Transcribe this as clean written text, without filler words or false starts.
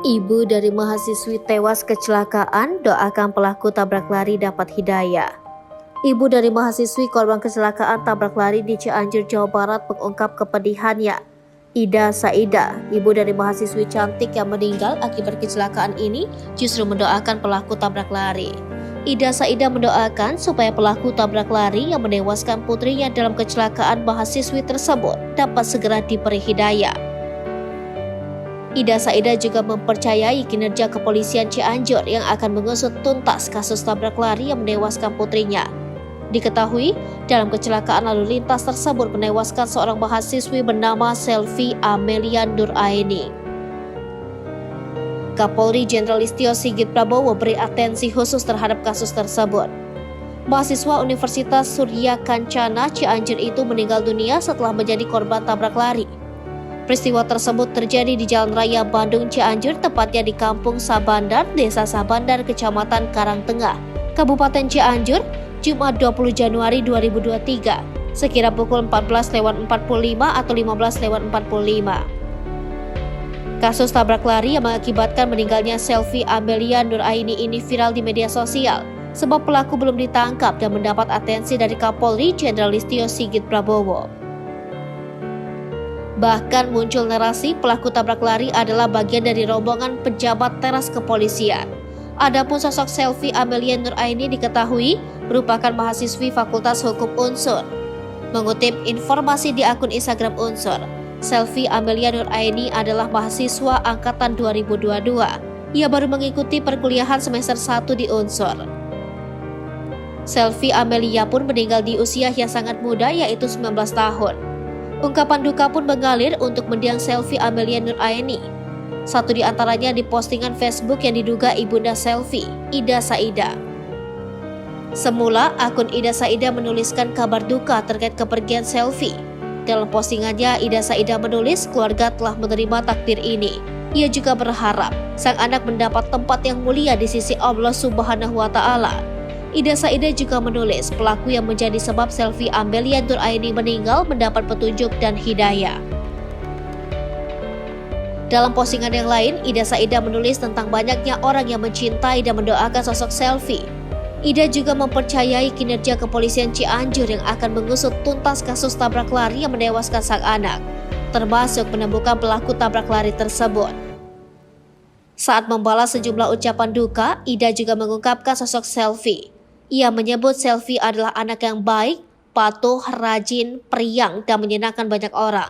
Ibu dari mahasiswi tewas kecelakaan, doakan pelaku tabrak lari dapat hidayah. Ibu dari mahasiswi korban kecelakaan tabrak lari di Cianjur, Jawa Barat mengungkap kepedihannya. Ida Saida, ibu dari mahasiswi cantik yang meninggal akibat kecelakaan ini, justru mendoakan pelaku tabrak lari. Ida Saida mendoakan supaya pelaku tabrak lari yang menewaskan putrinya dalam kecelakaan mahasiswi tersebut dapat segera diberi hidayah. Ida Saida juga mempercayai kinerja kepolisian Cianjur yang akan mengusut tuntas kasus tabrak lari yang menewaskan putrinya. Diketahui, dalam kecelakaan lalu lintas tersebut menewaskan seorang mahasiswi bernama Selvi Amelia Nuraini. Kapolri Jenderal Listio Sigit Prabowo beri atensi khusus terhadap kasus tersebut. Mahasiswa Universitas Surya Kencana Cianjur itu meninggal dunia setelah menjadi korban tabrak lari. Peristiwa tersebut terjadi di Jalan Raya Bandung Cianjur, tepatnya di Kampung Sabandar, Desa Sabandar, Kecamatan Karangtengah, Kabupaten Cianjur, Jumat 20 Januari 2023, sekira pukul 14.45 atau 15.45. Kasus tabrak lari yang mengakibatkan meninggalnya Selvi Amelia Nuraini ini viral di media sosial, sebab pelaku belum ditangkap dan mendapat atensi dari Kapolri Jenderal Listio Sigit Prabowo. Bahkan muncul narasi pelaku tabrak lari adalah bagian dari rombongan pejabat teras kepolisian. Adapun sosok Selvi Amelia Nuraini diketahui merupakan mahasiswi Fakultas Hukum Unsur. Mengutip informasi di akun Instagram Unsur, Selvi Amelia Nuraini adalah mahasiswa angkatan 2022. Ia baru mengikuti perkuliahan semester 1 di Unsur. Selvi Amelia pun meninggal di usia yang sangat muda, yaitu 19 tahun. Ungkapan duka pun mengalir untuk mendiang Selvi Amelia Nuraini. Satu di antaranya di postingan Facebook yang diduga ibunda Selvi, Ida Saida. Semula, akun Ida Saida menuliskan kabar duka terkait kepergian Selvi. Dalam postingannya, Ida Saida menulis keluarga telah menerima takdir ini. Ia juga berharap sang anak mendapat tempat yang mulia di sisi Allah Subhanahu wa Ta'ala. Ida Saida juga menulis pelaku yang menjadi sebab Selvi Amelia Nuraini meninggal mendapat petunjuk dan hidayah. Dalam postingan yang lain, Ida Saida menulis tentang banyaknya orang yang mencintai dan mendoakan sosok Selvi. Ida juga mempercayai kinerja kepolisian Cianjur yang akan mengusut tuntas kasus tabrak lari yang menewaskan sang anak, termasuk menemukan pelaku tabrak lari tersebut. Saat membalas sejumlah ucapan duka, Ida juga mengungkapkan sosok Selvi. Ia menyebut Selvi adalah anak yang baik, patuh, rajin, periang, dan menyenangkan banyak orang.